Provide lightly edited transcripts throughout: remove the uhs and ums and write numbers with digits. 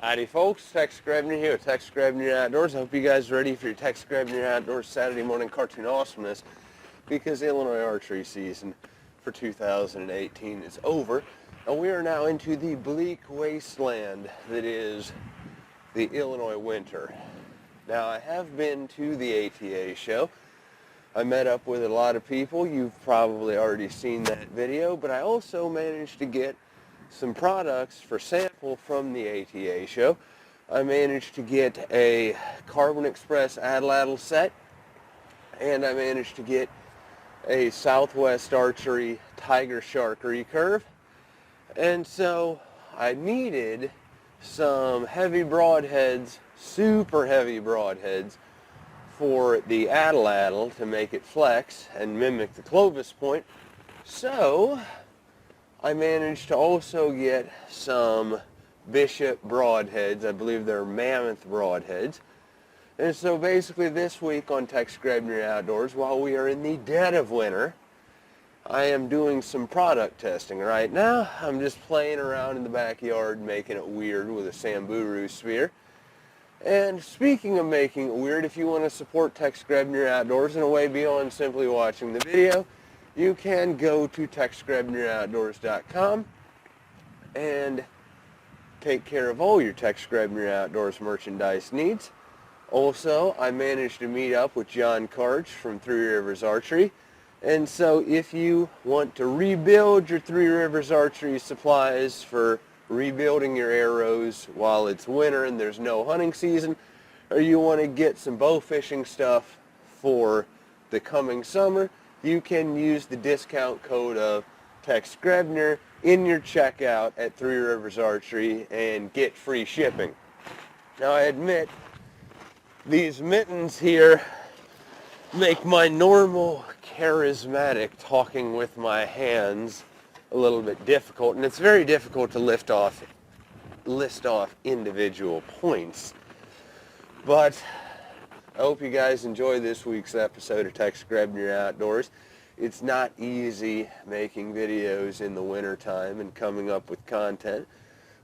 Howdy folks, Tex Grebner here with Tex Grebner Outdoors. I hope you guys are ready for your Tex Grebner Outdoors Saturday morning cartoon awesomeness, because Illinois archery season for 2018 is over, and we are now into the bleak wasteland that is the Illinois winter. Now, I have been to the ATA show. I met up with a lot of people. You've probably already seen that video, but I also managed to get some products for sample from the ATA show. I managed to get a Carbon Express Atlatl set, and I managed to get a Southwest Archery Tigershark recurve. And so I needed some heavy broadheads, super heavy broadheads, for the Atlatl to make it flex and mimic the Clovis point. So I managed to also get some Bishop Broadheads. I believe they're Mammoth Broadheads. And so basically this week on Tex Grebner Outdoors, while we are in the dead of winter, I am doing some product testing. Right now, I'm just playing around in the backyard, making it weird with a Samburu spear. And speaking of making it weird, if you want to support Tex Grebner Outdoors in a way beyond simply watching the video, you can go to TexGrebnerOutdoors.com and take care of all your Tex Grebner Outdoors merchandise needs. Also, I managed to meet up with John Karch from Three Rivers Archery. And so if you want to rebuild your Three Rivers Archery supplies for rebuilding your arrows while it's winter and there's no hunting season, or you want to get some bow fishing stuff for the coming summer, you can use the discount code of Tex Grebner in your checkout at Three Rivers Archery and get free shipping. Now, I admit, these mittens here make my normal charismatic talking with my hands a little bit difficult, and it's very difficult to list off individual points. But I hope you guys enjoy this week's episode of Tex Grebner Outdoors. It's not easy making videos in the winter time and coming up with content,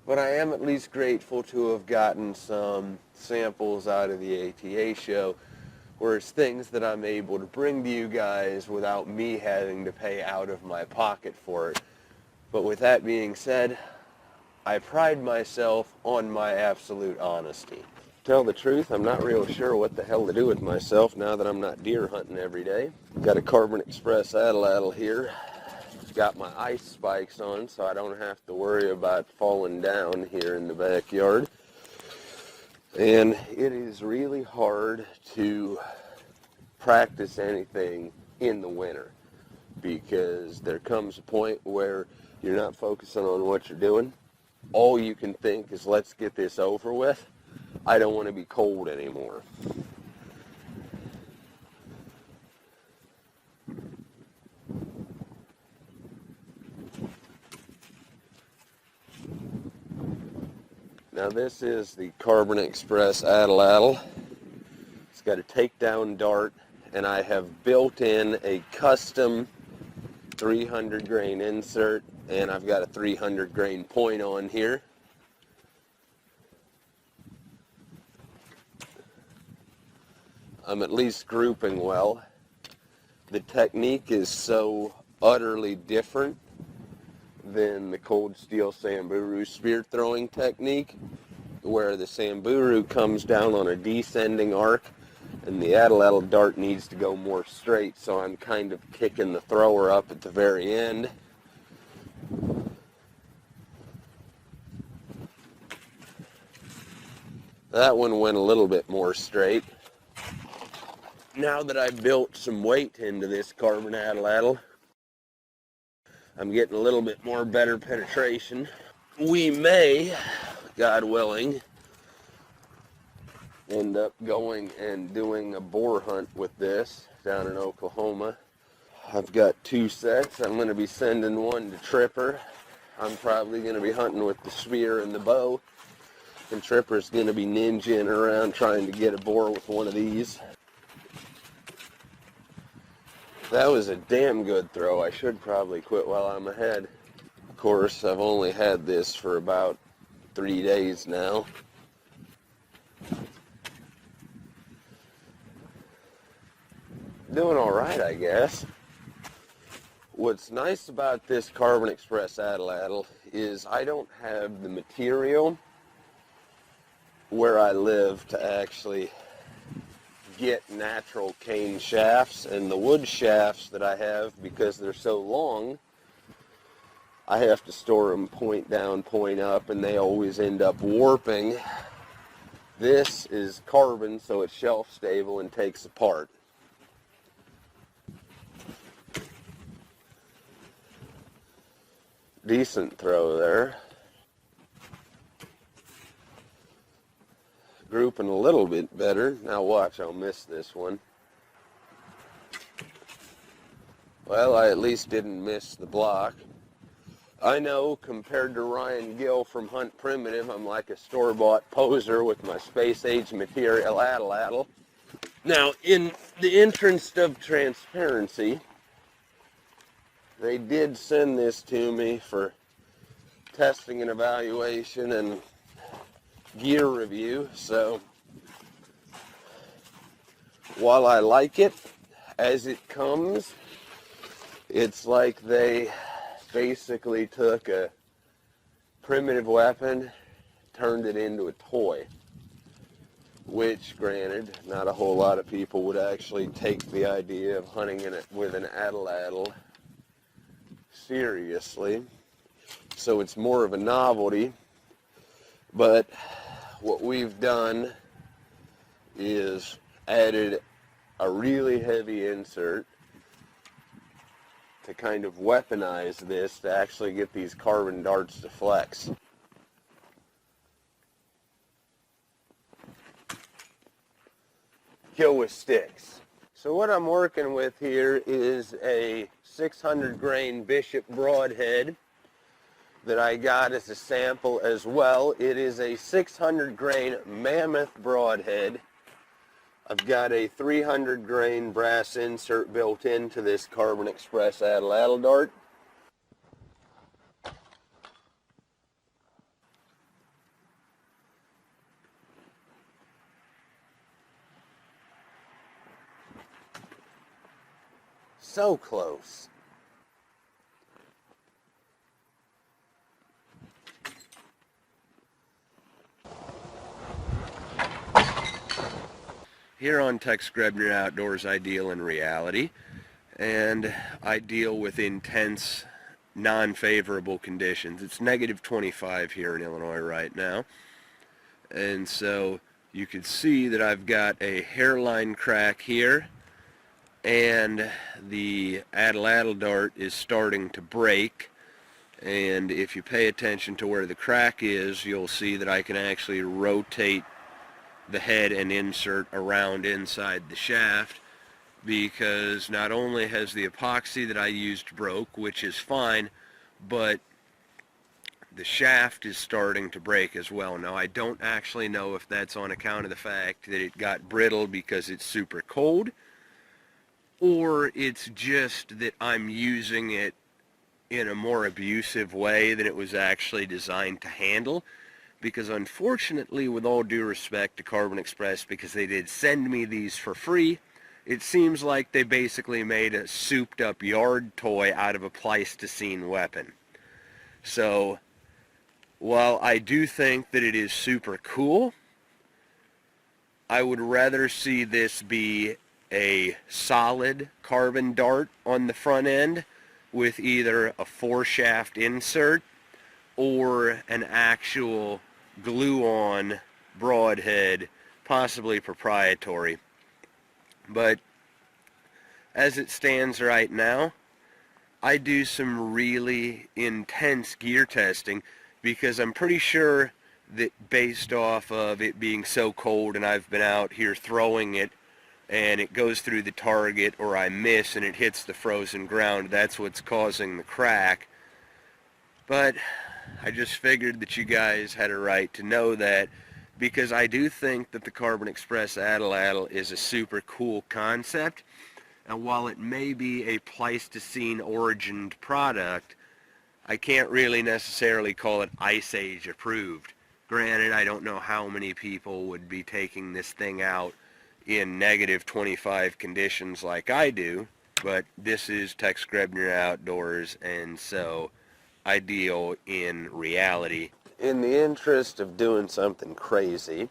but I am at least grateful to have gotten some samples out of the ATA show, where it's things that I'm able to bring to you guys without me having to pay out of my pocket for it. But with that being said, I pride myself on my absolute honesty. Tell the truth, I'm not real sure what the hell to do with myself now that I'm not deer hunting every day. Got a Carbon Express Atlatl here. Got my ice spikes on so I don't have to worry about falling down here in the backyard. And it is really hard to practice anything in the winter, because there comes a point where you're not focusing on what you're doing. All you can think is, let's get this over with. I don't want to be cold anymore. Now, this is the Carbon Express Atlatl. It's got a takedown dart, and I have built in a custom 300 grain insert, and I've got a 300 grain point on here. I'm at least grouping well. The technique is so utterly different than the cold steel Samburu spear throwing technique, where the Samburu comes down on a descending arc and the Atlatl dart needs to go more straight, so I'm kind of kicking the thrower up at the very end. That one went a little bit more straight. Now that I've built some weight into this Carbon Atlatl, I'm getting a little bit more better penetration. We may, God willing, end up going and doing a boar hunt with this down in Oklahoma. I've got 2 sets. I'm going to be sending one to Tripper. I'm probably going to be hunting with the spear and the bow, and Tripper's going to be ninjaing around trying to get a boar with one of these. That was a damn good throw. I should probably quit while I'm ahead. Of course, I've only had this for about 3 days now. Doing all right, I guess. What's nice about this Carbon Express Atlatl is I don't have the material where I live to actually get natural cane shafts, and the wood shafts that I have, because they're so long, I have to store them point down, point up, and they always end up warping. This is carbon, so it's shelf stable and takes apart. Decent throw there. Grouping a little bit better. Now watch, I'll miss this one. Well, I at least didn't miss the block. I know, compared to Ryan Gill from Hunt Primitive, I'm like a store-bought poser with my space-age material Atlatl. Now, in the interest of transparency, they did send this to me for testing and evaluation and gear review, so while I like it as it comes, it's like they basically took a primitive weapon, turned it into a toy, which, granted, not a whole lot of people would actually take the idea of hunting in it with an Atlatl seriously, so it's more of a novelty. But what we've done is added a really heavy insert to kind of weaponize this to actually get these carbon darts to flex. Kill with sticks. So what I'm working with here is a 600 grain Bishop Broadhead that I got as a sample as well. It is a 600 grain Mammoth Broadhead. I've got a 300 grain brass insert built into this Carbon Express Atlatl dart. So close. Here on Tex Grebner Outdoors, I deal in reality, and I deal with intense, non-favorable conditions. It's negative 25 here in Illinois right now, and so you can see that I've got a hairline crack here, and the Atlatl dart is starting to break. And if you pay attention to where the crack is, you'll see that I can actually rotate the head and insert around inside the shaft, because not only has the epoxy that I used broke, which is fine, but the shaft is starting to break as well. Now, I don't actually know if that's on account of the fact that it got brittle because it's super cold, or it's just that I'm using it in a more abusive way than it was actually designed to handle. Because unfortunately, with all due respect to Carbon Express, because they did send me these for free, it seems like they basically made a souped up yard toy out of a Pleistocene weapon. So, while I do think that it is super cool, I would rather see this be a solid carbon dart on the front end with either a 4-shaft insert or an actual glue-on broadhead, possibly proprietary. But as it stands right now, I do some really intense gear testing, because I'm pretty sure that based off of it being so cold and I've been out here throwing it and it goes through the target, or I miss and it hits the frozen ground, that's what's causing the crack. But I just figured that you guys had a right to know that, because I do think that the Carbon Express Atlatl is a super cool concept, and while it may be a Pleistocene origined product, I can't really necessarily call it Ice Age approved. Granted, I don't know how many people would be taking this thing out in negative 25 conditions like I do, but this is Tex Grebner Outdoors, and so I deal in reality. In the interest of doing something crazy,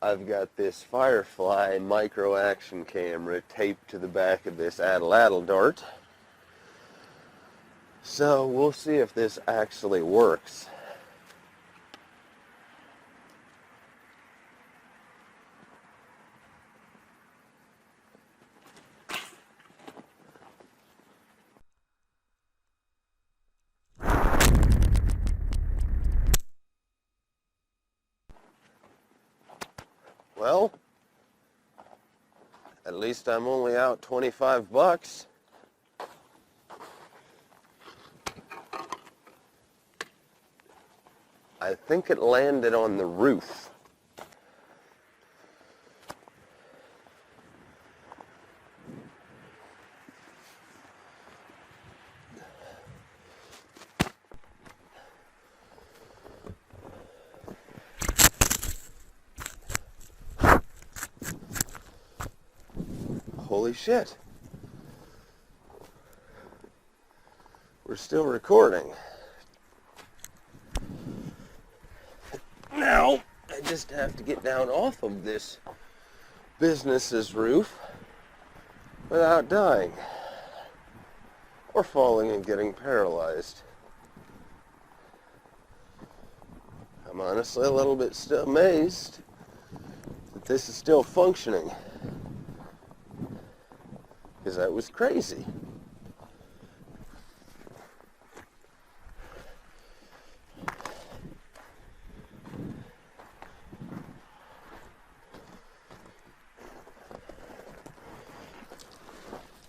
I've got this Firefly micro action camera taped to the back of this Atlatl dart. So we'll see if this actually works. Well, at least I'm only out 25 bucks. I think it landed on the roof. Holy shit. We're still recording. Now, I just have to get down off of this business's roof without dying or falling and getting paralyzed. I'm honestly a little bit still amazed that this is still functioning, because that was crazy.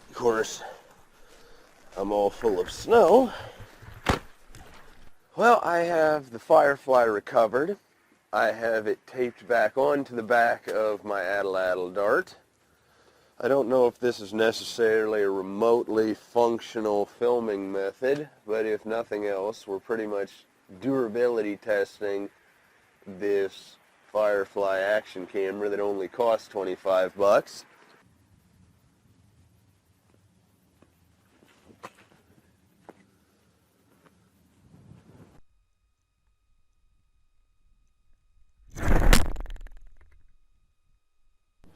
Of course, I'm all full of snow. Well, I have the Firefly recovered. I have it taped back onto the back of my Atlatl dart. I don't know if this is necessarily a remotely functional filming method, but if nothing else, we're pretty much durability testing this Firefly action camera that only costs 25 bucks.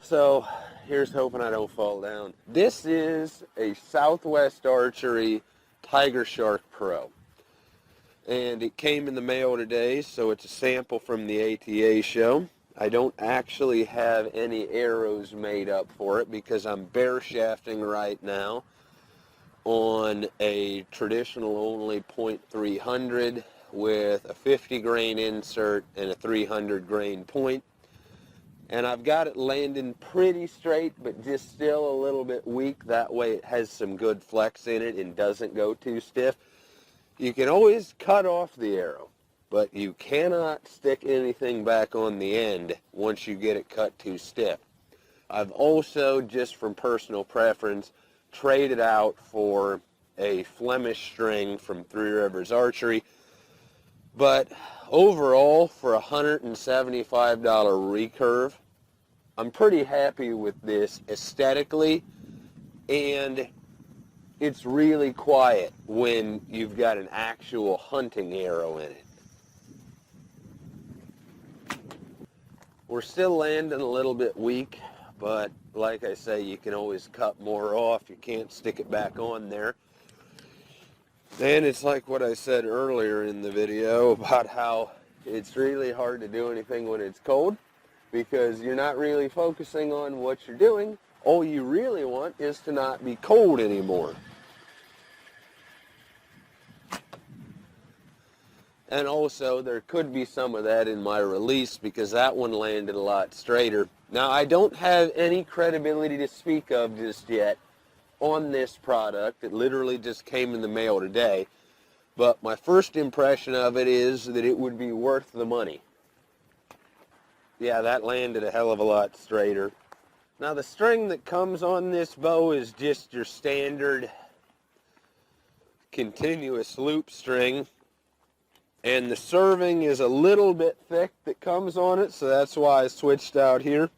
So here's hoping I don't fall down. This is a Southwest Archery Tigershark Pro. And it came in the mail today, so it's a sample from the ATA show. I don't actually have any arrows made up for it because I'm bare shafting right now on a traditional only .300 with a 50 grain insert and a 300 grain point. And I've got it landing pretty straight, but just still a little bit weak. That way it has some good flex in it and doesn't go too stiff. You can always cut off the arrow, but you cannot stick anything back on the end once you get it cut too stiff. I've also, just from personal preference, traded out for a Flemish string from Three Rivers Archery. But overall, for a $175 recurve, I'm pretty happy with this aesthetically, and it's really quiet when you've got an actual hunting arrow in it. We're still landing a little bit weak, but like I say, you can always cut more off. You can't stick it back on there. And it's like what I said earlier in the video about how it's really hard to do anything when it's cold, because you're not really focusing on what you're doing. All you really want is to not be cold anymore. And also, there could be some of that in my release, because that one landed a lot straighter. Now, I don't have any credibility to speak of just yet on this product. It literally just came in the mail today. But my first impression of it is that it would be worth the money. Yeah, that landed a hell of a lot straighter. Now, the string that comes on this bow is just your standard continuous loop string. And the serving is a little bit thick that comes on it, so that's why I switched out here.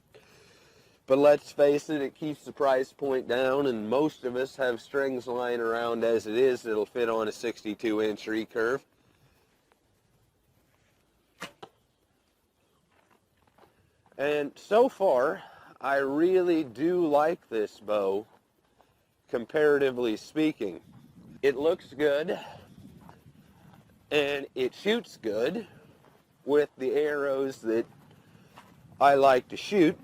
But let's face it, it keeps the price point down, and most of us have strings lying around as it is that'll fit on a 62-inch recurve. And so far, I really do like this bow, comparatively speaking. It looks good, and it shoots good with the arrows that I like to shoot,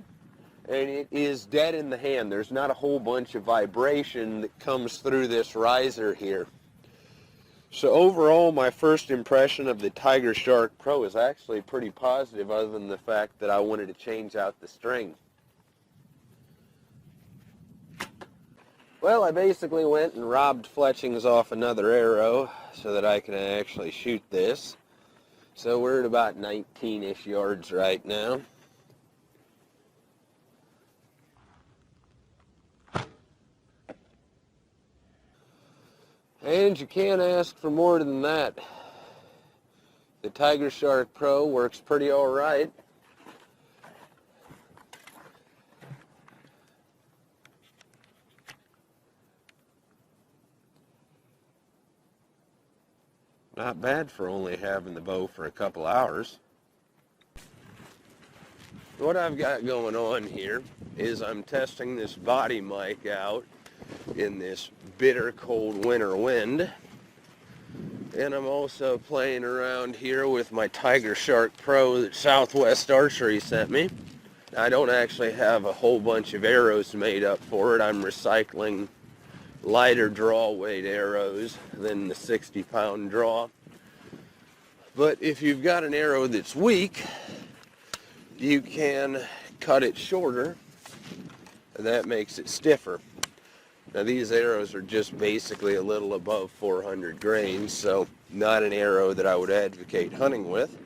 and it is dead in the hand. There's not a whole bunch of vibration that comes through this riser here. So overall, my first impression of the Tigershark Pro is actually pretty positive, other than the fact that I wanted to change out the string. Well, I basically went and robbed fletchings off another arrow so that I can actually shoot this. So we're at about 19-ish yards right now. And you can't ask for more than that. The Tigershark Pro works pretty all right. Not bad for only having the bow for a couple hours. What I've got going on here is I'm testing this body mic out in this bitter cold winter wind. And I'm also playing around here with my Tigershark Pro that Southwest Archery sent me. I don't actually have a whole bunch of arrows made up for it. I'm recycling lighter draw weight arrows than the 60-pound draw. But if you've got an arrow that's weak, you can cut it shorter, and that makes it stiffer. Now these arrows are just basically a little above 400 grains, so not an arrow that I would advocate hunting with.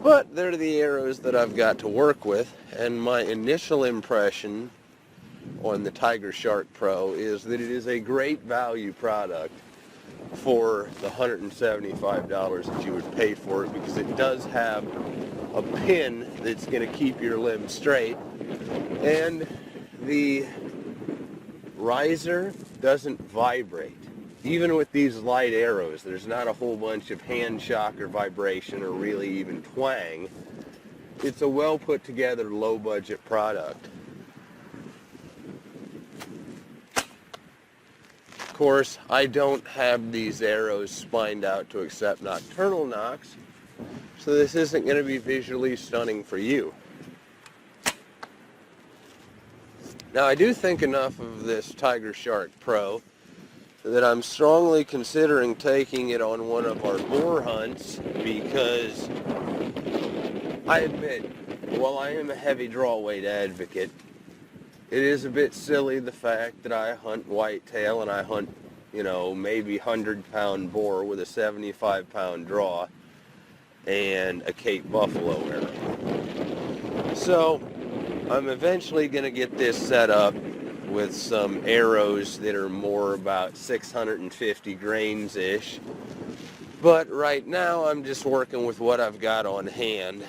But they're the arrows that I've got to work with, and my initial impression on the Tigershark Pro is that it is a great value product for the $175 that you would pay for it, because it does have a pin that's going to keep your limb straight, and the riser doesn't vibrate. Even with these light arrows, there's not a whole bunch of hand shock or vibration or really even twang. It's a well put together, low budget product. Of course, I don't have these arrows spined out to accept nocturnal nocks, so this isn't going to be visually stunning for you. Now, I do think enough of this Tigershark Pro that I'm strongly considering taking it on one of our boar hunts, because I admit, while I am a heavy draw weight advocate, it is a bit silly the fact that I hunt whitetail and I hunt, you know, maybe 100-pound boar with a 75-pound draw and a Cape Buffalo arrow. So I'm eventually going to get this set up with some arrows that are more about 650 grains-ish. But right now I'm just working with what I've got on hand.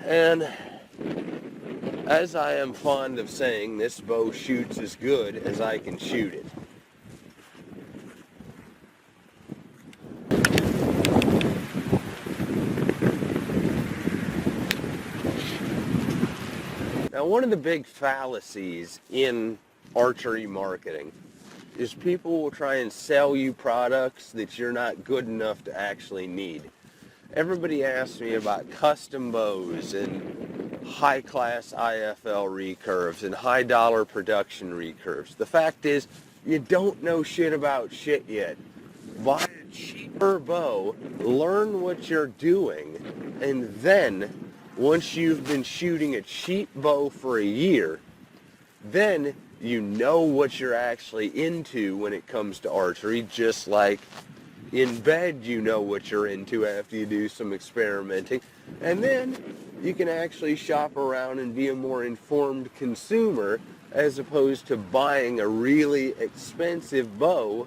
And as I am fond of saying, this bow shoots as good as I can shoot it. Now, one of the big fallacies in archery marketing is people will try and sell you products that you're not good enough to actually need. Everybody asks me about custom bows and high-class IFL recurves and high-dollar production recurves. The fact is, you don't know shit about shit yet. Buy a cheaper bow, learn what you're doing, and then, once you've been shooting a cheap bow for a year, then you know what you're actually into when it comes to archery, just like in bed you know what you're into after you do some experimenting. And then you can actually shop around and be a more informed consumer, as opposed to buying a really expensive bow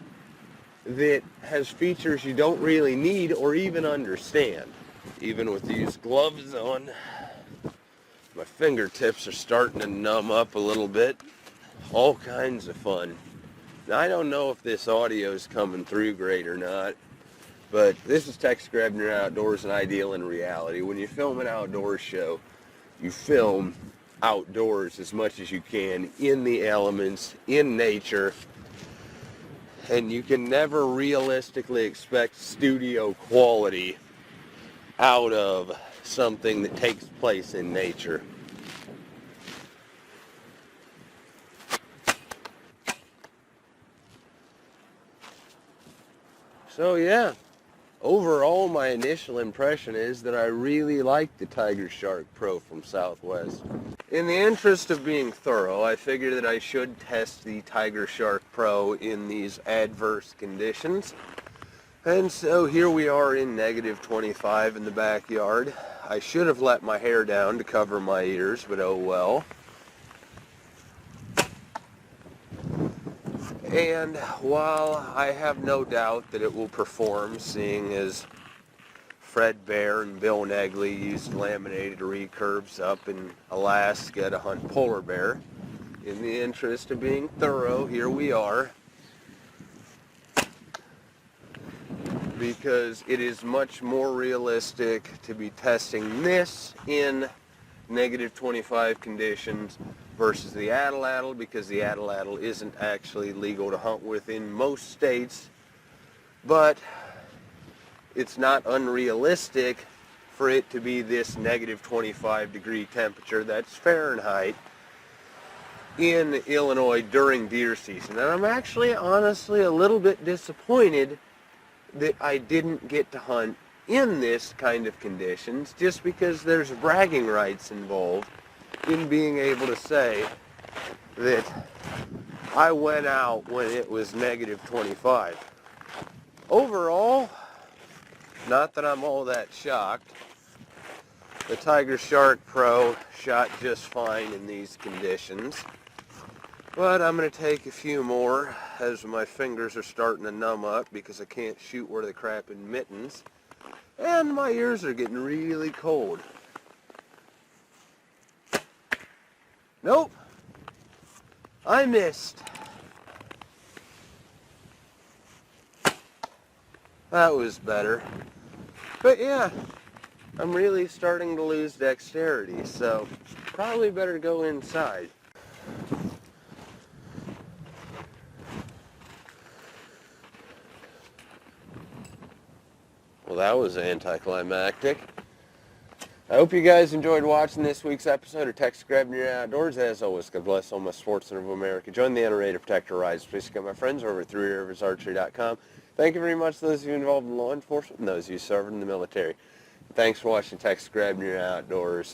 that has features you don't really need or even understand. Even with these gloves on, my fingertips are starting to numb up a little bit. All kinds of fun. Now, I don't know if this audio is coming through great or not, but this is Tex Grebner Outdoors, an ideal in reality. When you film an outdoor show, you film outdoors as much as you can, in the elements, in nature, and you can never realistically expect studio quality out of something that takes place in nature. So yeah, overall my initial impression is that I really like the Tigershark Pro from Southwest. In the interest of being thorough, I figured that I should test the Tigershark Pro in these adverse conditions. And so here we are in negative 25 in the backyard. I should have let my hair down to cover my ears, but oh well. And while I have no doubt that it will perform, seeing as Fred Bear and Bill Negley used laminated recurves up in Alaska to hunt polar bear, in the interest of being thorough, here we are. Because it is much more realistic to be testing this in negative 25 conditions versus the Atlatl, because the Atlatl isn't actually legal to hunt with in most states, but it's not unrealistic for it to be this negative 25 degree temperature, that's Fahrenheit, in Illinois during deer season. And I'm actually honestly a little bit disappointed that I didn't get to hunt in this kind of conditions, just because there's bragging rights involved in being able to say that I went out when it was negative 25. Overall, not that I'm all that shocked. The Tigershark Pro shot just fine in these conditions. But I'm going to take a few more as my fingers are starting to numb up because I can't shoot worth a crap in mittens. And my ears are getting really cold. Nope. I missed. That was better. But yeah, I'm really starting to lose dexterity, so probably better go inside. Well, that was anticlimactic. I hope you guys enjoyed watching this week's episode of Tex Grebner Outdoors. As always, God bless all my sportsmen of America. Join the NRA to protect our rights. Please get my friends over at threeriversarchery.com. Thank you very much to those of you involved in law enforcement and those of you serving in the military. Thanks for watching Tex Grebner Outdoors.